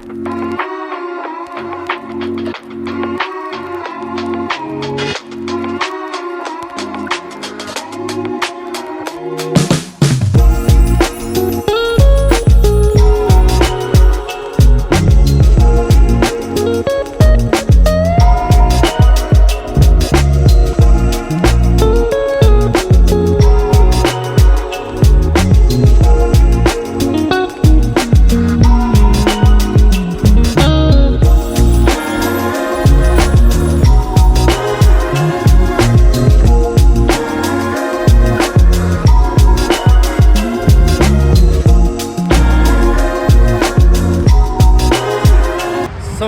So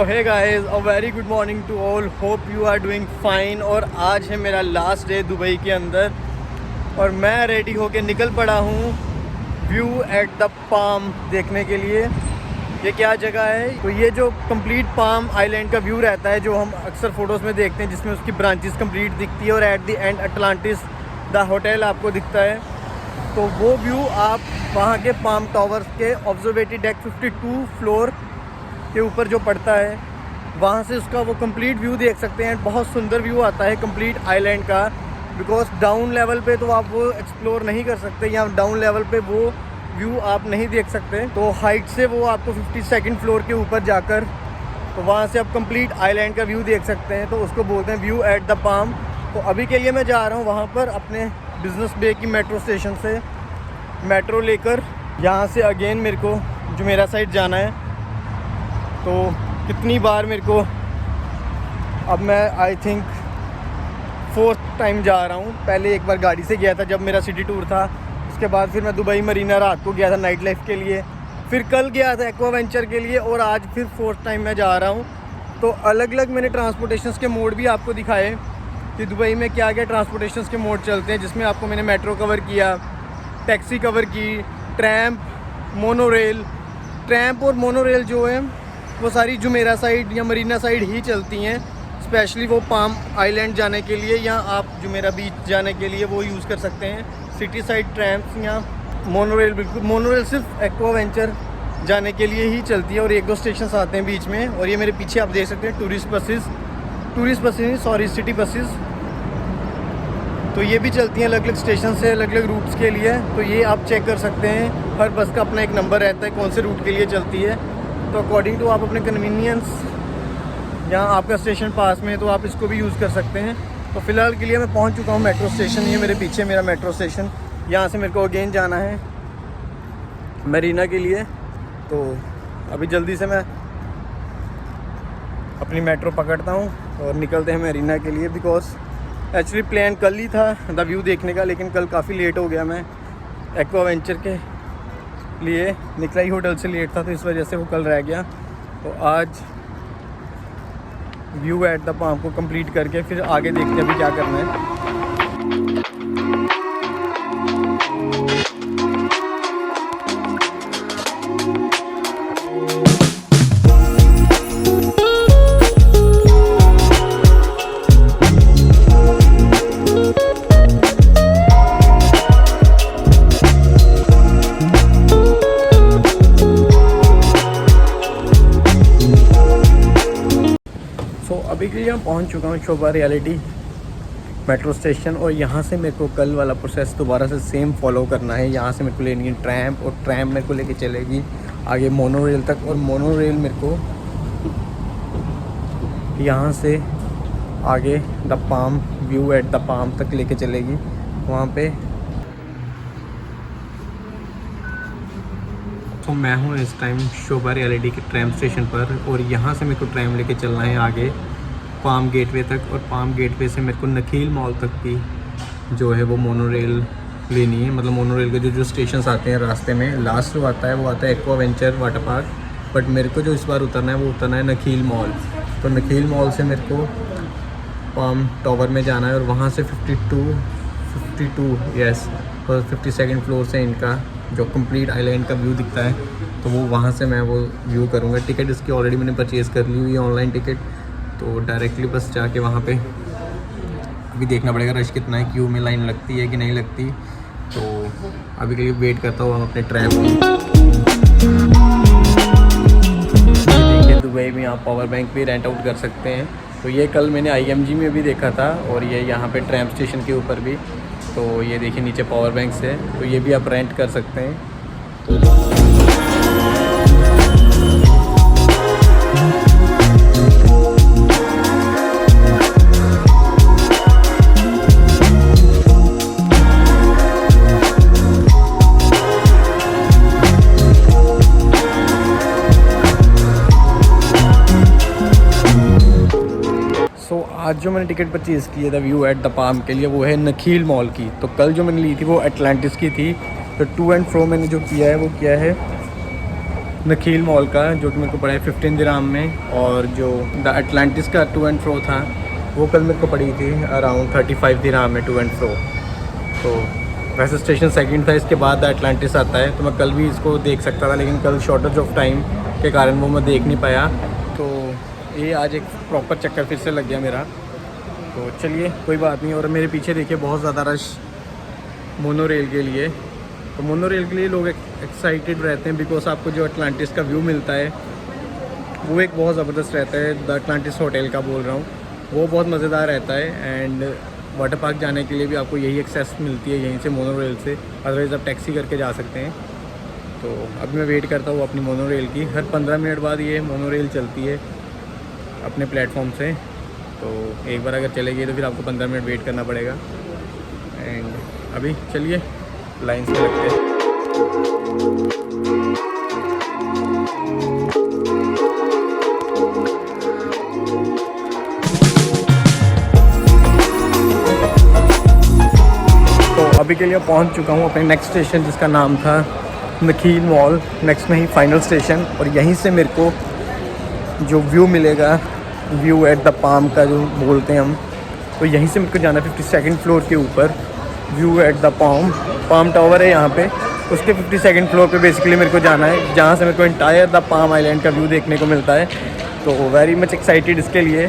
hey guys, a very good morning to all, hope you are doing fine. और आज है मेरा last day Dubai के अंदर और मैं रेडी होके निकल पड़ा हूँ व्यू एट द पाम देखने के लिए। ये क्या जगह है? तो ये जो कंप्लीट पाम आइलैंड का व्यू रहता है जो हम अक्सर फ़ोटोज़ में देखते हैं, जिसमें उसकी ब्रांचेस कंप्लीट दिखती है और at the end Atlantis the hotel आपको दिखता है। तो वो व्यू आप वहाँ के पाम टावर्स के ऑब्जर्वेटरी डेक 52 फ्लोर के ऊपर जो पड़ता है वहाँ से उसका वो कंप्लीट व्यू देख सकते हैं। बहुत सुंदर व्यू आता है कंप्लीट आइलैंड का, बिकॉज डाउन लेवल पे तो आप वो एक्सप्लोर नहीं कर सकते, या डाउन लेवल पे वो व्यू आप नहीं देख सकते। तो हाइट से वो आपको 52nd फ्लोर के ऊपर जाकर तो वहाँ से आप कंप्लीट आइलैंड का व्यू देख सकते हैं। तो उसको बोलते हैं व्यू एट द पाम। तो अभी के लिए मैं जा रहा हूँ वहाँ पर अपने बिज़नेस बे की मेट्रो स्टेशन से मेट्रो लेकर, यहाँ से अगेन मेरे को जुमेरा साइड जाना है। तो कितनी बार मेरे को, अब मैं आई थिंक 4th टाइम जा रहा हूँ। पहले एक बार गाड़ी से गया था जब मेरा सिटी टूर था, उसके बाद फिर मैं दुबई मरीना रात को गया था नाइट लाइफ के लिए, फिर कल गया था एक्वा वेंचर के लिए और आज फिर 4th टाइम मैं जा रहा हूँ। तो अलग अलग मैंने ट्रांसपोर्टेशंस के मोड भी आपको दिखाए कि दुबई में क्या क्या ट्रांसपोर्टेशंस के मोड चलते हैं, जिसमें आपको मैंने मेट्रो कवर किया, टैक्सी कवर की, ट्रैम्प, मोनोरेल। ट्रैम्प और मोनोरेल जो है वो सारी जुमेरा साइड या मरीना साइड ही चलती हैं, स्पेशली वो पाम आइलैंड जाने के लिए या आप जुमेरा बीच जाने के लिए वो यूज़ कर सकते हैं। सिटी साइड ट्रैम्प्स या मोनोरेल, बिल्कुल मोनोरेल सिर्फ एक्वा वेंचर जाने के लिए ही चलती है और 1-2 स्टेशन आते हैं बीच में। और ये मेरे पीछे आप देख सकते हैं tourist buses sorry city buses, तो ये भी चलती हैं अलग अलग स्टेशन से अलग अलग रूट्स के लिए। तो ये आप चेक कर सकते हैं, हर बस का अपना एक नंबर रहता है कौन से रूट के लिए चलती है। तो अकॉर्डिंग टू आप अपने कन्वीनियंस, यहाँ आपका स्टेशन पास में है तो आप इसको भी यूज़ कर सकते हैं। तो फ़िलहाल के लिए मैं पहुँच चुका हूँ मेट्रो स्टेशन। ये मेरे पीछे मेरा मेट्रो स्टेशन, यहाँ से मेरे को अगेन जाना है मरीना के लिए। तो अभी जल्दी से मैं अपनी मेट्रो पकड़ता हूँ और निकलते हैं मरीना के लिए। बिकॉज एक्चुअली प्लान कल ही था द व्यू देखने का, लेकिन कल काफ़ी लेट हो गया। मैं एक्वा वेंचर के लिए निकला ही होटल से लेट था, तो इस वजह से वो कल रह गया। तो आज व्यू एट द पाम को कंप्लीट करके फिर आगे देखते हैं अभी क्या करना है। अभी के लिए मैं पहुंच चुका हूँ शोभा रियलिटी मेट्रो स्टेशन और यहाँ से मेरे को कल वाला प्रोसेस दोबारा से सेम फॉलो करना है। यहाँ से मेरे को लेनी है ट्रैम्प और ट्रैम्प मेरे को लेके चलेगी आगे मोनोरेल तक और मोनोरेल मेरे को यहाँ से आगे the palm view at the palm तक लेके चलेगी। वहाँ पे तो मैं हूँ इस टाइम शोभा रियलिटी के ट्रैम स्टेशन पर और यहाँ से मेरे को ट्रैम लेके चलना है आगे पाम गेटवे तक और पाम गेटवे से मेरे को नखील मॉल तक की जो है वो मोनोरेल लेनी है। मतलब मोनोरेल के जो स्टेशंस आते हैं रास्ते में, लास्ट जो आता है वो आता है aqua venture water park, but मेरे को जो इस बार उतरना है वो उतरना है नखील मॉल। तो नखील मॉल से मेरे को पाम टावर में जाना है और वहाँ से 52 यस और 52nd फ्लोर से इनका जो कंप्लीट आइलैंड का व्यू दिखता है, तो वो वहाँ से मैं वो व्यू करूँगा। टिकट इसकी ऑलरेडी मैंने परचेज़ कर ली हुई है, ऑनलाइन टिकट। तो डायरेक्टली बस जाके वहाँ पे अभी देखना पड़ेगा रश कितना है, क्यू में लाइन लगती है कि नहीं लगती। तो अभी के लिए वेट करता हूँ अपने ट्रैम दुबई में आप पावर बैंक भी रेंट आउट कर सकते हैं। तो ये कल मैंने IMG में भी देखा था और ये यहाँ पे ट्रैम स्टेशन के ऊपर भी। तो ये देखिए नीचे पावर बैंक है, तो ये भी आप रेंट कर सकते हैं। आज जो मैंने टिकट परचेज़ की है व्यू एट द पाम के लिए, वो है नखील मॉल की। तो कल जो मैंने ली थी वो एटलांटिस की थी। तो टू एंड फ्रो मैंने जो किया है वो किया है नखील मॉल का, जो कि मेरे को पड़ा है 15 दिरहाम में। और जो द एटलांटिस का टू एंड फ्रो था वो कल मेरे को पड़ी थी अराउंड 35 दिरहाम में टू एंड फ्रो। तो वैसे स्टेशन सेकंड था, इसके बाद द एटलांटिस आता है। तो मैं कल भी इसको देख सकता था, लेकिन कल शॉर्टेज ऑफ टाइम के कारण वो मैं देख नहीं पाया। तो ये आज एक प्रॉपर चक्कर फिर से लग गया मेरा। तो चलिए कोई बात नहीं। और मेरे पीछे देखिए बहुत ज़्यादा रश मोनो रेल के लिए। तो मोनो रेल के लिए लोग एक्साइटेड रहते हैं, बिकॉज आपको जो अटलांटिस का व्यू मिलता है वो एक बहुत ज़बरदस्त रहता है। द अटलांटिस होटल का बोल रहा हूँ, वो बहुत मज़ेदार रहता है। एंड वाटर पार्क जाने के लिए भी आपको यही एक्सेस मिलती है यहीं से मोनो रेल से, अदरवाइज़ आप टैक्सी करके जा सकते हैं। तो अभी मैं वेट करता हूँ अपनी मोनो रेल की। हर 15 मिनट बाद ये मोनो रेल चलती है अपने प्लेटफॉर्म से। तो एक बार अगर चलेगी तो फिर आपको 15 मिनट वेट करना पड़ेगा। एंड अभी चलिए लाइन्स में लगते हैं। तो अभी के लिए पहुंच चुका हूं अपने नेक्स्ट स्टेशन, जिसका नाम था नखील मॉल। नेक्स्ट नहीं, फाइनल स्टेशन। और यहीं से मेरे को जो व्यू मिलेगा, व्यू एट द पाम का जो बोलते हैं हम, तो यहीं से मेरे को जाना है 52nd फ्लोर के ऊपर। View at the Palm tower है यहाँ पे, उसके 52nd फ्लोर पे बेसिकली मेरे को जाना है, जहाँ से मेरे को एंटायर द पाम आइलैंड का व्यू देखने को मिलता है। तो वेरी मच एक्साइटेड इसके लिए,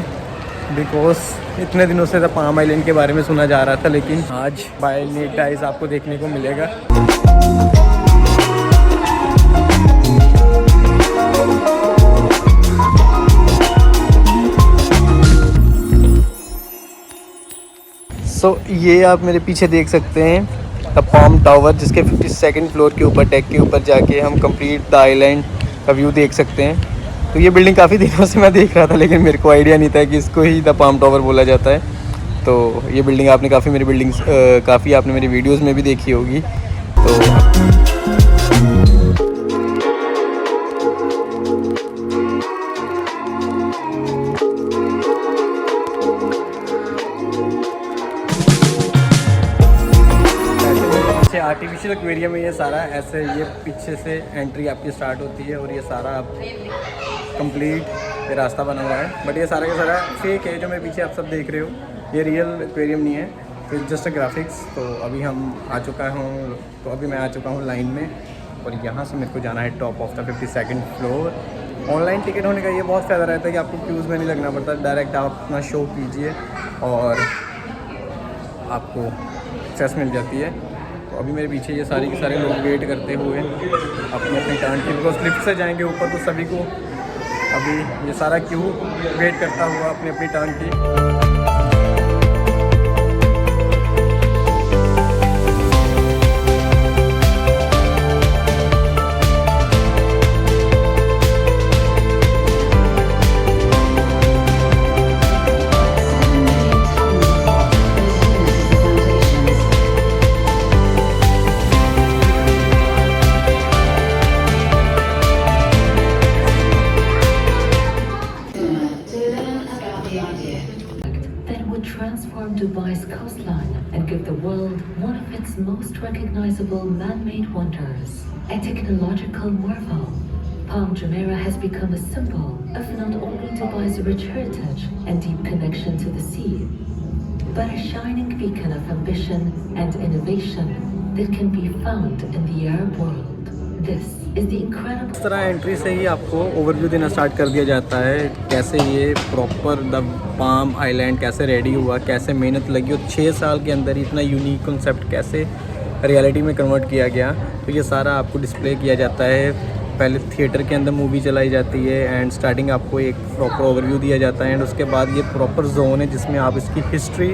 बिकॉज इतने दिनों से द पाम आइलैंड के बारे में सुना जा रहा था, लेकिन आज बाय नेक्ड आइज आपको देखने को मिलेगा। सो ये आप मेरे पीछे देख सकते हैं द पाम टावर, जिसके 52nd फ्लोर के ऊपर डेक के ऊपर जाके हम कंप्लीट द आइलैंड का व्यू देख सकते हैं। तो ये बिल्डिंग काफ़ी दिनों से मैं देख रहा था, लेकिन मेरे को आइडिया नहीं था कि इसको ही द पाम टावर बोला जाता है। तो ये बिल्डिंग आपने काफ़ी आपने मेरी वीडियोज़ में भी देखी होगी। तो आर्टिफिशियल एक्वेरियम है ये सारा। ऐसे ये पीछे से एंट्री आपकी स्टार्ट होती है और ये सारा आप कंप्लीट ये रास्ता बना हुआ है। बट ये सारा का सारा फेक है, जो मेरे पीछे आप सब देख रहे हो, ये रियल एक्वेरियम नहीं है, तो जस्ट अ ग्राफिक्स। तो अभी हम आ चुका हूँ, तो अभी मैं आ चुका हूँ लाइन में, और यहाँ से मेरे को जाना है top of the 52nd floor. Online ticket होने का ये बहुत फ़ायदा रहता है कि आपको क्यूज़ में नहीं लगना पड़ता, डायरेक्ट आप अपना शो कीजिए और आपको एक्सेस मिल जाती है। तो अभी मेरे पीछे ये सारे के सारे लोग वेट करते हुए अपने अपने टर्न की, बिकॉज लिफ्ट से जाएंगे ऊपर, तो सभी को अभी ये सारा क्यू वेट करता हुआ अपनी अपनी टर्न की। Transform Dubai's coastline and give the world one of its most recognizable man-made wonders. A technological marvel, Palm Jumeirah has become a symbol of not only Dubai's rich heritage and deep connection to the sea, but a shining beacon of ambition and innovation that can be found in the Arab world. This is the incredible. इस तरह entry से ही आपको overview देना start कर दिया जाता है, कैसे ये प्रॉपर द पाम आइलैंड कैसे रेडी हुआ, कैसे मेहनत लगी, और 6 साल के अंदर इतना यूनिक कॉन्सेप्ट कैसे रियलिटी में कन्वर्ट किया गया। तो ये सारा आपको डिस्प्ले किया जाता है पहले थिएटर के अंदर मूवी चलाई जाती है एंड स्टार्टिंग आपको एक प्रॉपर ओवरव्यू दिया जाता है एंड उसके बाद ये प्रॉपर जोन है जिसमें आप इसकी हिस्ट्री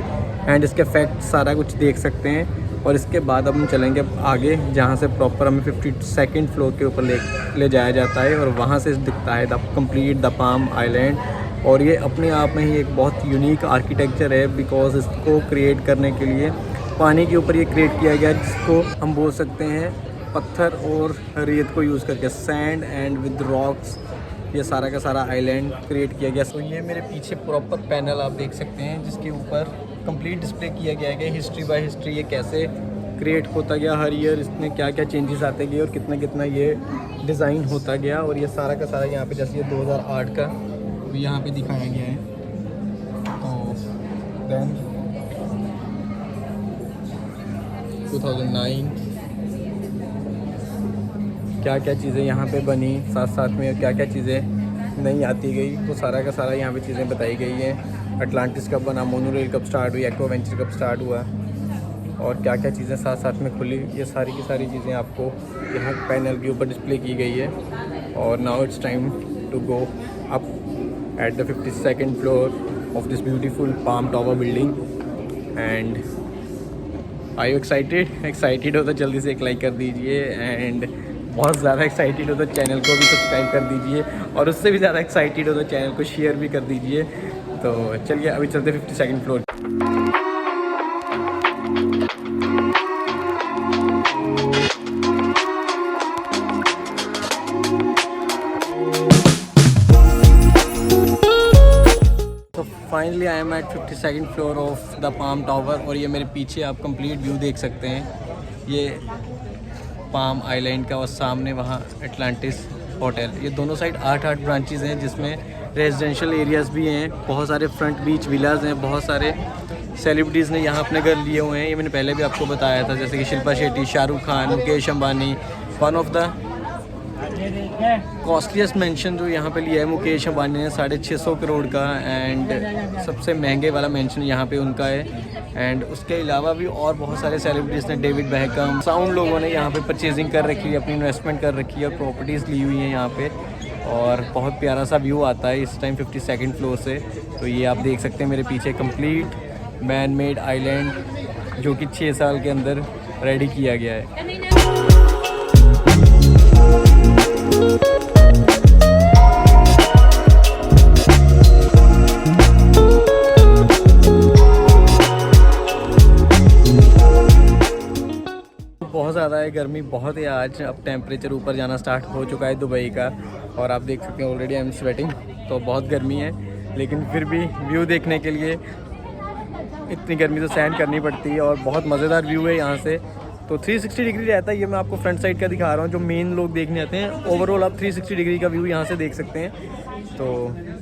एंड इसके फैक्ट सारा कुछ देख सकते हैं। और इसके बाद अब हम चलेंगे आगे जहाँ से प्रॉपर हमें 52nd फ्लोर के ऊपर ले जाया जाता है और वहाँ से दिखता है the complete the palm island. और ये अपने आप में ही एक बहुत यूनिक आर्किटेक्चर है बिकॉज इसको क्रिएट करने के लिए पानी के ऊपर ये क्रिएट किया गया जिसको हम बोल सकते हैं पत्थर और रेत को यूज़ करके सैंड एंड विद रॉक्स ये सारा का सारा आइलैंड क्रिएट किया गया। तो ये मेरे पीछे प्रॉपर पैनल आप देख सकते हैं जिसके ऊपर कंप्लीट डिस्प्ले किया गया है कि हिस्ट्री बाय हिस्ट्री ये कैसे क्रिएट होता गया, हर ईयर इसमें क्या क्या चेंजेस आते गए और कितना कितना ये डिज़ाइन होता गया। और ये सारा का सारा यहाँ पे जैसे ये 2008 का भी यहाँ पे दिखाया गया है। तो देन 2009 क्या क्या चीज़ें यहाँ पे बनी साथ साथ में और क्या क्या चीज़ें नहीं आती गई वो सारा का सारा यहाँ पे चीज़ें बताई गई हैं। अटलांटिस कब बना, मोनोरेल कब स्टार्ट हुई, एक्वा वेंचर कब स्टार्ट हुआ और क्या क्या चीज़ें साथ साथ में खुली, ये सारी की सारी चीज़ें आपको यहाँ पैनल के ऊपर डिस्प्ले की गई है। और now it's time to go up at the 52nd floor of this beautiful Palm Tower building. And I you excited हो तो जल्दी से एक लाइक कर दीजिए एंड बहुत ज़्यादा एक्साइटेड हो तो चैनल को भी सब्सक्राइब कर दीजिए और उससे भी ज़्यादा एक्साइटेड हो तो चैनल को शेयर भी कर दीजिए। तो चलिए अभी चलते 52nd फ्लोर। तो finally I am at 52nd floor of the Palm Tower और ये मेरे पीछे आप कंप्लीट व्यू देख सकते हैं। ये पाम आइलैंड का और सामने वहाँ अटलांटिस होटल। ये दोनों साइड 8 ब्रांचेस हैं जिसमें रेजिडेंशियल एरियाज़ भी हैं, बहुत सारे फ्रंट बीच विलाज हैं, बहुत सारे सेलिब्रिटीज़ ने यहाँ अपने घर लिए हुए हैं। ये मैंने पहले भी आपको बताया था जैसे कि Shilpa Shetty, Shahrukh Khan, Mukesh Ambani. One of the costliest mention जो यहाँ पे लिया है मुकेश अंबानी ने 650 करोड़ का एंड सबसे महंगे वाला मेंशन यहाँ पे उनका है। एंड उसके अलावा भी और बहुत सारे सेलिब्रिटीज़ ने, डेविड बेकहम, साउंड लोगों ने यहाँ पे परचेजिंग कर रखी है, अपनी इन्वेस्टमेंट कर रखी है और प्रॉपर्टीज़ ली हुई हैं यहाँ पे। और बहुत प्यारा सा व्यू आता है इस टाइम 52nd फ्लोर से। तो ये आप देख सकते हैं मेरे पीछे कंप्लीट मैन मेड आइलैंड जो कि 6 साल के अंदर रेडी किया गया है। बहुत ज़्यादा है, गर्मी बहुत है आज। अब टेम्परेचर ऊपर जाना स्टार्ट हो चुका है दुबई का और आप देख सकते हैं ऑलरेडी आई एम स्वेटिंग। तो बहुत गर्मी है लेकिन फिर भी व्यू देखने के लिए इतनी गर्मी तो सहन करनी पड़ती है और बहुत मज़ेदार व्यू है यहाँ से। तो 360 डिग्री रहता है, ये मैं आपको फ्रंट साइड का दिखा रहा हूँ जो मेन लोग देखने आते हैं। ओवरऑल आप 360 डिग्री का व्यू यहाँ से देख सकते हैं। तो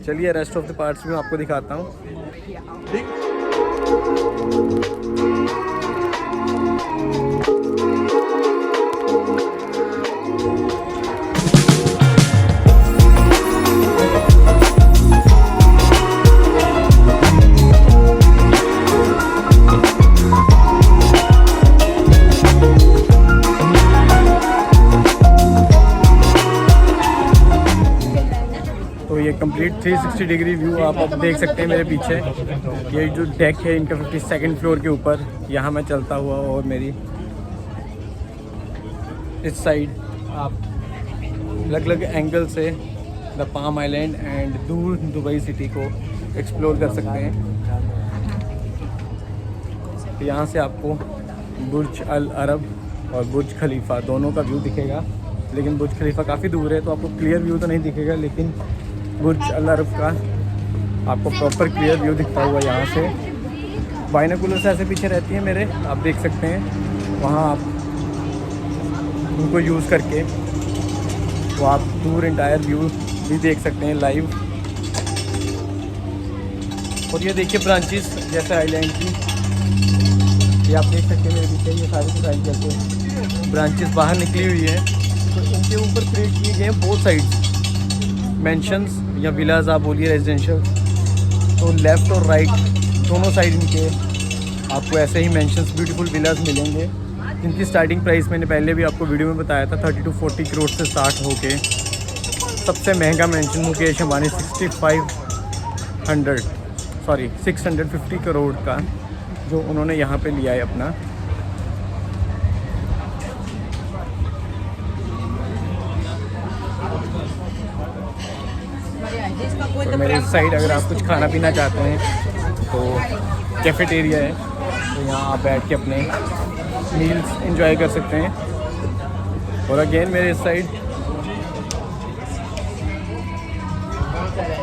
चलिए रेस्ट ऑफ द पार्ट्स भी मैं आपको दिखाता हूँ। ये कंप्लीट 360 डिग्री व्यू आप अब देख सकते हैं मेरे पीछे। ये जो डेक है इनका 52nd फ्लोर के ऊपर, यहाँ मैं चलता हुआ और मेरी इस साइड आप अलग अलग एंगल से द पाम आइलैंड एंड दूर दुबई सिटी को एक्सप्लोर कर सकते हैं। यहाँ से आपको बुर्ज अल अरब और बुर्ज खलीफा दोनों का व्यू दिखेगा, लेकिन बुर्ज खलीफा काफ़ी दूर है तो आपको क्लियर व्यू तो नहीं दिखेगा, लेकिन बुर्ज अल अरब का आपको प्रॉपर क्लियर व्यू दिखता हुआ यहाँ से। बाइनोकुलर्स ऐसे पीछे रहती हैं मेरे, आप देख सकते हैं। वहाँ आप उनको यूज़ करके वो आप दूर इंटायर व्यू भी देख सकते हैं लाइव। और ये देखिए ब्रांचेस जैसे आइलैंड की, ये आप देख सकते हैं मेरे पीछे। ये सारी की सारी जैसे ब्रांचेस बाहर निकली हुई है तो इनके ऊपर क्रिएट किए गए हैं बोथ साइड्स मेंशंस या विलाज आप बोलिए रेजिडेंशियल। तो लेफ़्ट और राइट दोनों साइड इनके आपको ऐसे ही मेंशंस ब्यूटीफुल विलाज मिलेंगे जिनकी स्टार्टिंग प्राइस मैंने पहले भी आपको वीडियो में बताया था 30 to 40 करोड़ से स्टार्ट होके सबसे महंगा मेंशन मुकेश अंबानी 650 करोड़ का जो उन्होंने यहाँ पे लिया है अपना। तो मेरे साइड अगर आप कुछ खाना पीना चाहते हैं तो कैफेटेरिया है, तो यहाँ आप बैठ के अपने मील्स एंजॉय कर सकते हैं। और अगेन मेरे इस साइड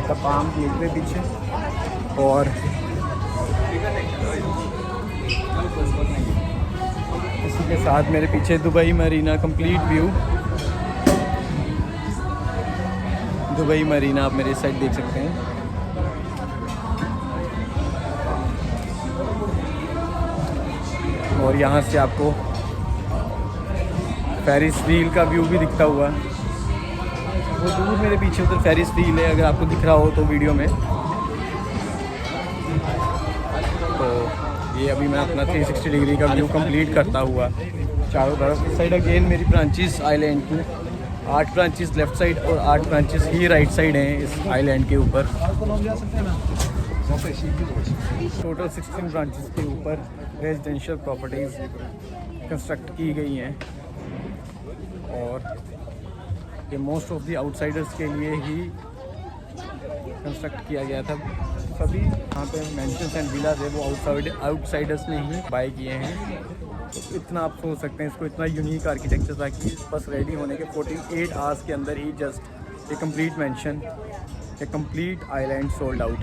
द पाम गेटवे पीछे, और इसी के साथ मेरे पीछे Dubai Marina complete view. Dubai Marina आप मेरे साइड देख सकते हैं। और यहाँ से आपको फेरिस व्हील का व्यू भी दिखता हुआ, वो दूर मेरे पीछे उधर फेरिस व्हील है, अगर आपको दिख रहा हो तो वीडियो में। तो ये अभी मैं अपना 360 डिग्री का व्यू कंप्लीट करता हुआ चारों तरफ। इस साइड अगेन मेरी ब्रांचेस आइलैंड की 8 ब्रांचेस लेफ़्ट साइड और 8 ब्रांचेस ही राइट साइड हैं इस आइलैंड के ऊपर। टोटल 16 ब्रांचेस के ऊपर रेजिडेंशियल प्रॉपर्टीज़ कंस्ट्रक्ट की गई हैं, और ये मोस्ट ऑफ द आउटसाइडर्स के लिए ही कंस्ट्रक्ट किया गया था। सभी यहाँ पे मेंशंस एंड विलाज है वो आउटसाइडर्स ने ही बाय किए हैं। तो इतना आप सोच सकते हैं इसको, इतना यूनिक आर्किटेक्चर था कि बस रेडी होने के 48 आवर्स के अंदर ही जस्ट ये कंप्लीट मेंशन, ये कंप्लीट आइलैंड सोल्ड आउट।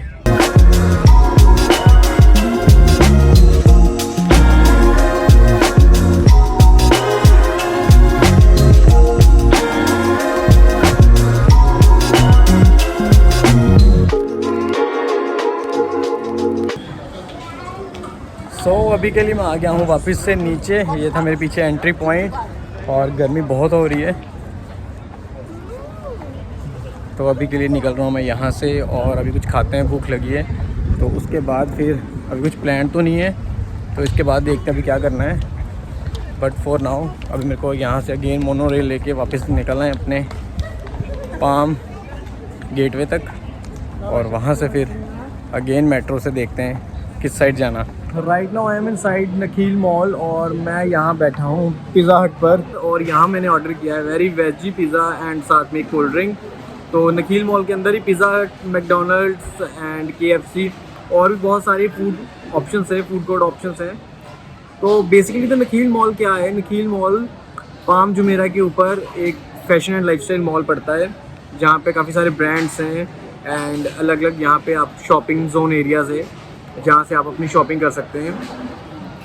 अभी के लिए मैं आ गया हूँ वापस से नीचे। ये था मेरे पीछे एंट्री पॉइंट, और गर्मी बहुत हो रही है तो अभी के लिए निकल रहा हूँ मैं यहाँ से। और अभी कुछ खाते हैं, भूख लगी है, तो उसके बाद फिर अभी कुछ प्लान तो नहीं है, तो इसके बाद देखते हैं अभी क्या करना है। बट फॉर नाउ अभी मेरे को यहाँ से अगेन मोनो रेल लेके वापस निकलना है अपने पाम गेटवे तक, और वहाँ से फिर अगेन मेट्रो से देखते हैं किस साइड जाना। Right now I am in side Nakheel mall, और मैं यहाँ बैठा हूँ पिज़्ज़ा हट पर, और यहाँ मैंने ऑर्डर किया है वेरी वेजी पिज़्ज़ा एंड साथ में कोल्ड ड्रिंक। तो नखील मॉल के अंदर ही पिज़्ज़ा हट, मैकडोनल्ड्स एंड KFC और भी बहुत सारे फूड ऑप्शंस है, फूड कोर्ट ऑप्शंस हैं। तो बेसिकली तो नखील मॉल क्या है, नखील मॉल पाम जुमेरा के ऊपर एक फैशन एंड लाइफस्टाइल मॉल पड़ता है, जहाँ पे काफ़ी सारे ब्रांड्स हैं एंड अलग अलग यहाँ पे आप शॉपिंग जोन एरियाज़ है जहाँ से आप अपनी शॉपिंग कर सकते हैं।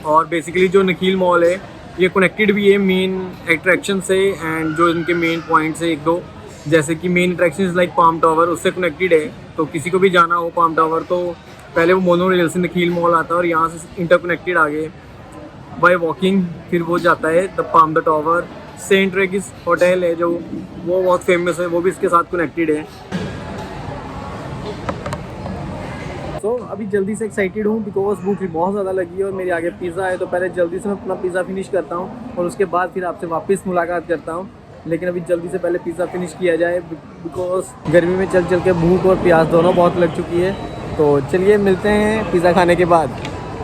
और बेसिकली जो नखील मॉल है ये कनेक्टेड भी है मेन अट्रैक्शन से, एंड जो इनके मेन पॉइंट्स है एक दो, जैसे कि main attraction like palm tower, उससे कनेक्टेड है। तो किसी को भी जाना हो पाम टावर तो पहले वो मोनो रेल से नखील मॉल आता है, और यहाँ से इंटरकनेक्टेड आगे बाय वॉकिंग फिर वो जाता है the Palm the Tower. Saint Regis hotel है जो वो बहुत फेमस है, वो भी इसके साथ कनेक्टेड है। तो अभी जल्दी से एक्साइटेड हूँ बिकॉज भूख बहुत ज़्यादा लगी है और मेरे आगे पिज़्ज़ा है, तो पहले जल्दी से मैं अपना पिज़्ज़ा फिनिश करता हूँ और उसके बाद फिर आपसे वापस मुलाकात करता हूँ। लेकिन अभी जल्दी से पहले पिज़्ज़ा फिनिश किया जाए बिकॉज गर्मी में चल चल के भूख और प्यास दोनों बहुत लग चुकी है। तो चलिए मिलते हैं पिज़्ज़ा खाने के बाद।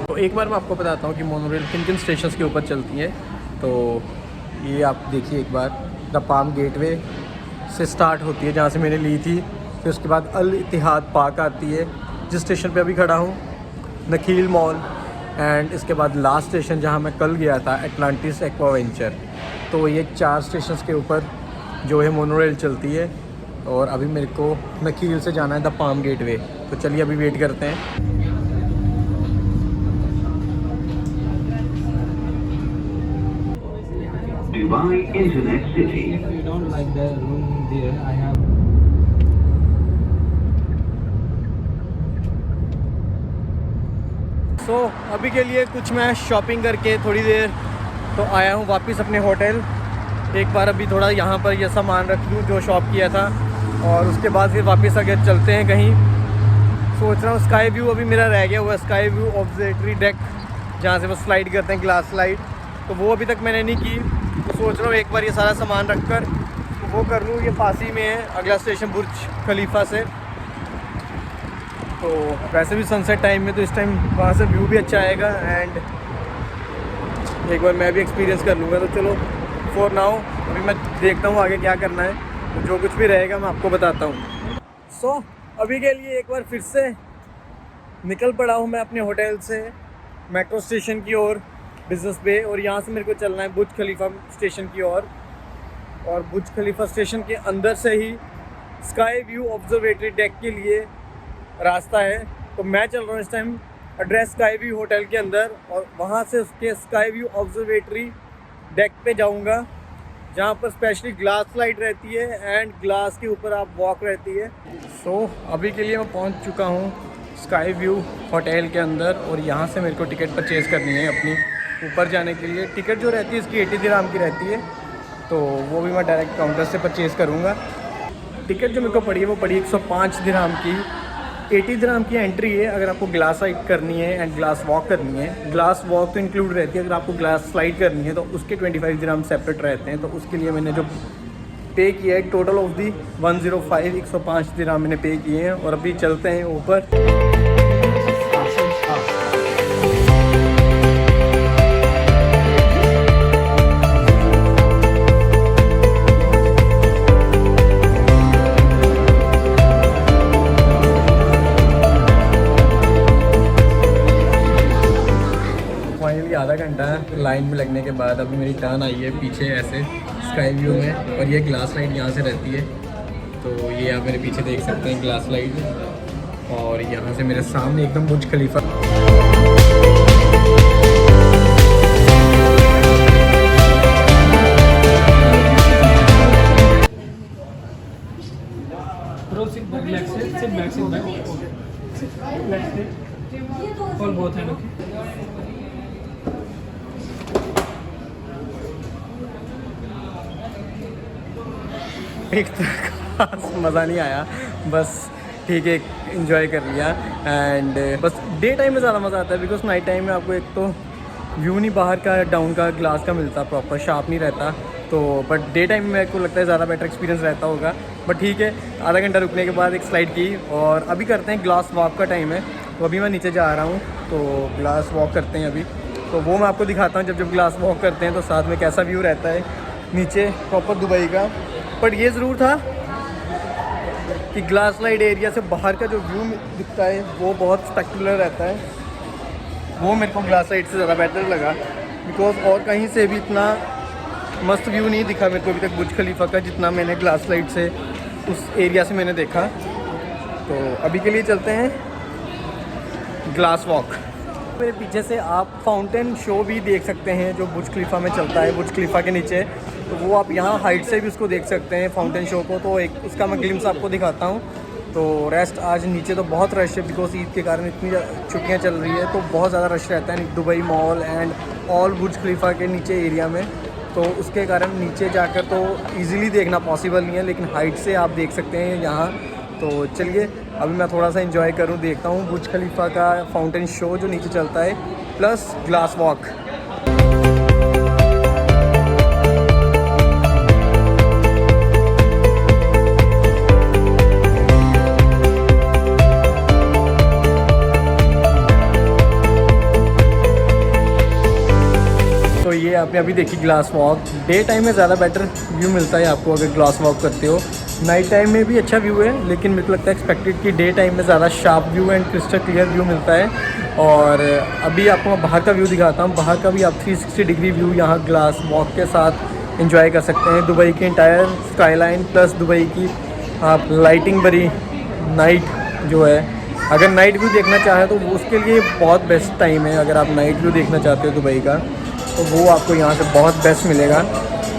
तो एक बार मैं आपको बताता हूँ कि मोनोरेल किन किन स्टेशन के ऊपर चलती है। तो ये आप देखिए एक बार, द पाम गेटवे से स्टार्ट होती है जहाँ से मैंने ली थी, फिर उसके बाद अल इतिहाद पार्क आती है जिस स्टेशन पे अभी खड़ा हूँ, नखील मॉल, एंड इसके बाद लास्ट स्टेशन जहाँ मैं कल गया था एटलांटिस एक्वावेंचर। तो ये 4 स्टेशन के ऊपर जो है मोनोरेल चलती है, और अभी मेरे को नखील से जाना है द पाम गेटवे। तो चलिए अभी वेट करते हैं। Dubai Internet City. If you don't like the room there, I have. सो अभी के लिए कुछ मैं शॉपिंग करके थोड़ी देर तो आया हूँ वापस अपने होटल। एक बार अभी थोड़ा यहाँ पर ये सामान रख लूँ जो शॉप किया था, और उसके बाद फिर वापस अगर चलते हैं कहीं। सोच रहा हूँ स्काई व्यू अभी मेरा रह गया हुआ, स्काई व्यू ऑब्जर्वेटरी डेक जहाँ से वो स्लाइड करते हैं, ग्लास स्लाइड। तो वो अभी तक मैंने नहीं की। तो सोच रहा हूँ एक बार ये सारा सामान रख कर वो कर लूँ। ये पास ही में है, अगला स्टेशन बुर्ज खलीफा से। तो वैसे भी सनसेट टाइम में तो इस टाइम वहाँ से व्यू भी अच्छा आएगा एंड एक बार मैं भी एक्सपीरियंस कर लूँगा। तो चलो फॉर नाउ अभी मैं देखता हूँ आगे क्या करना है, तो जो कुछ भी रहेगा मैं आपको बताता हूँ। सो अभी के लिए एक बार फिर से निकल पड़ा हूँ मैं अपने होटल से मेट्रो स्टेशन की ओर, बिजनेस बे, और यहाँ से मेरे को चलना है बुर्ज खलीफा स्टेशन की ओर। और बुर्ज खलीफा स्टेशन के अंदर से ही स्काई व्यू ऑब्जर्वेटरी डेक के लिए रास्ता है। तो मैं चल रहा हूँ इस time address sky view hotel के अंदर, और वहाँ से उसके स्काई व्यू ऑब्जर्वेटरी डेक पे जाऊँगा, जहाँ पर स्पेशली ग्लास स्लाइड रहती है एंड ग्लास के ऊपर आप वॉक रहती है। सो अभी के लिए मैं पहुँच चुका हूँ स्काई व्यू होटल के अंदर, और यहाँ से मेरे को टिकट परचेज़ करनी है अपनी ऊपर जाने के लिए। टिकट जो रहती है इसकी 80 दिरहम की रहती है, तो वो भी मैं डायरेक्ट काउंटर से परचेज़ करूँगा। टिकट जो मेरे को पड़ी है वो पड़ी 105 दिरहम की। 80 दिरहम की एंट्री है अगर आपको ग्लास स्लाइड करनी है एंड ग्लास वॉक करनी है। ग्लास वॉक तो इंक्लूड रहती है, अगर आपको ग्लास स्लाइड करनी है तो उसके 25 दिरहम सेपरेट रहते हैं। तो उसके लिए मैंने जो पे किया है टोटल ऑफ दी 105 दिरहम मैंने पे किए हैं। और अभी चलते हैं ऊपर। फाइनली आधा घंटा लाइन में लगने के बाद अभी मेरी टर्न आई है पीछे ऐसे स्काई व्यू में, और ये ग्लास लाइट यहाँ से रहती है। तो ये आप मेरे पीछे देख सकते हैं ग्लास लाइट, और यहाँ से मेरे सामने एकदम बुर्ज खलीफा। Sit back, relax, sit back, sit back. Relax, sit. All both hand, okay. एक तो खास मज़ा नहीं आया, बस ठीक है इन्जॉय कर लिया। एंड बस डे टाइम में ज़्यादा मज़ा आता है, बिकॉज नाइट टाइम में आपको एक तो व्यू नहीं बाहर का डाउन का ग्लास का मिलता, प्रॉपर शार्प नहीं रहता। तो बट डे टाइम में मेरे को लगता है ज़्यादा बेटर एक्सपीरियंस रहता होगा। बट ठीक है, आधा घंटा रुकने के बाद एक स्लाइड की, और अभी करते हैं ग्लास वॉक का टाइम है। तो अभी मैं नीचे जा रहा हूँ, तो ग्लास वॉक करते हैं अभी। तो वो मैं आपको दिखाता हूँ जब ग्लास वॉक करते हैं तो साथ में कैसा व्यू रहता है नीचे प्रॉपर दुबई का। बट ये ज़रूर था कि ग्लास स्लाइड एरिया से बाहर का जो व्यू दिखता है वो बहुत स्पेक्टेकुलर रहता है। वो मेरे को ग्लास स्लाइड से ज़्यादा बेटर लगा, बिकॉज और कहीं से भी इतना मस्त व्यू नहीं दिखा मेरे को अभी तक बुर्ज खलीफा का, जितना मैंने ग्लास स्लाइड से उस एरिया से मैंने देखा। तो अभी के लिए चलते हैं ग्लास वॉक। मेरे पीछे से आप फाउंटेन शो भी देख सकते हैं जो बुर्ज खलीफा में चलता है, बुर्ज खलीफा के नीचे। तो वो आप यहाँ हाइट से भी उसको देख सकते हैं फाउंटेन शो को। तो एक उसका मैं ग्लिम्स आपको दिखाता हूँ। तो रेस्ट आज नीचे तो बहुत रश है, बिकॉज ईद के कारण इतनी छुट्टियाँ चल रही है, तो बहुत ज़्यादा रश रहता है दुबई मॉल एंड ऑल बुर्ज खलीफा के नीचे एरिया में। तो उसके कारण नीचे जाकर तो ईज़िली देखना पॉसिबल नहीं है, लेकिन हाइट से आप देख सकते हैं यहाँ। तो चलिए अभी मैं थोड़ा सा एंजॉय करूँ, देखता हूँ बुर्ज खलीफा का फाउंटेन शो जो नीचे चलता है, प्लस ग्लास वॉक। तो ये आपने अभी देखी ग्लास वॉक। डे टाइम में ज़्यादा बेटर व्यू मिलता है आपको अगर ग्लास वॉक करते हो। नाइट टाइम में भी अच्छा व्यू है, लेकिन मेरे को लगता है एक्सपेक्टेड कि डे टाइम में ज़्यादा sharp view and crystal clear view मिलता है। और अभी आपको मैं बाहर का व्यू दिखाता हूँ। बाहर का भी आप 360 डिग्री व्यू यहाँ ग्लास वॉक के साथ एंजॉय कर सकते हैं। दुबई की इंटायर स्काईलाइन प्लस दुबई की आप लाइटिंग भरी नाइट जो है, अगर नाइट व्यू देखना चाहें तो उसके लिए बहुत बेस्ट टाइम है। अगर आप नाइट व्यू देखना चाहते हो दुबई का, तो वो आपको यहाँ से बहुत बेस्ट मिलेगा।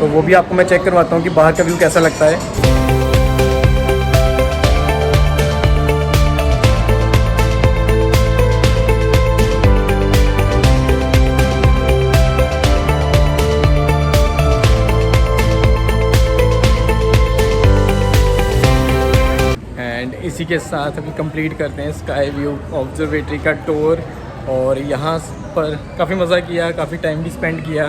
तो वो भी आपको मैं चेक करवाता हूँ कि बाहर का व्यू कैसा लगता है। एंड इसी के साथ अभी कंप्लीट करते हैं स्काई व्यू ऑब्जर्वेटरी का टूर। और यहाँ पर काफ़ी मज़ा किया, काफ़ी टाइम भी स्पेंड किया।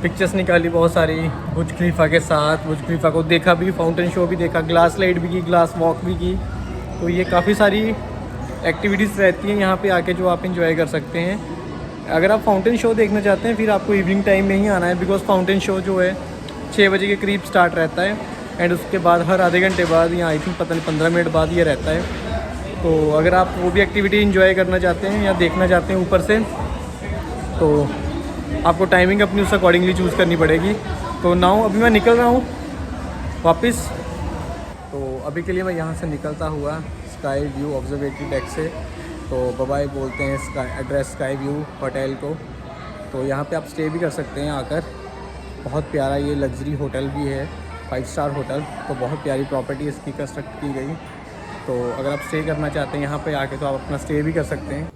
पिक्चर्स निकाली बहुत सारी बुर्ज खलीफा के साथ। बुर्ज खलीफा को देखा भी, फाउंटेन शो भी देखा, ग्लास लाइट भी की, ग्लास वॉक भी की। तो ये काफ़ी सारी एक्टिविटीज़ रहती हैं यहाँ पे आके जो आप इंजॉय कर सकते हैं। अगर आप फाउंटेन शो देखना चाहते हैं फिर आपको इवनिंग टाइम में ही आना है, बिकॉज़ फाउंटेन शो जो है 6 बजे के करीब स्टार्ट रहता है एंड उसके बाद हर आधे घंटे बाद या आई थिंक पता नहीं 15 मिनट बाद ये रहता है। तो अगर आप वो भी एक्टिविटी इंजॉय करना चाहते हैं या देखना चाहते हैं ऊपर से तो आपको टाइमिंग अपनी उस अकॉर्डिंगली चूज़ करनी पड़ेगी। तो नाउ अभी मैं निकल रहा हूँ वापस। तो अभी के लिए मैं यहाँ से निकलता हुआ स्काई व्यू ऑब्जर्वेटरी डेक से। तो बाय बोलते हैं एड्रेस स्काई व्यू होटल को। तो यहाँ पे आप स्टे भी कर सकते हैं आकर। बहुत प्यारा ये लग्जरी होटल भी है, 5 स्टार होटल। तो बहुत प्यारी प्रॉपर्टी इसकी कंस्ट्रक्ट की गई। तो अगर आप स्टे करना चाहते हैं यहाँ पे आके तो आप अपना स्टे भी कर सकते हैं।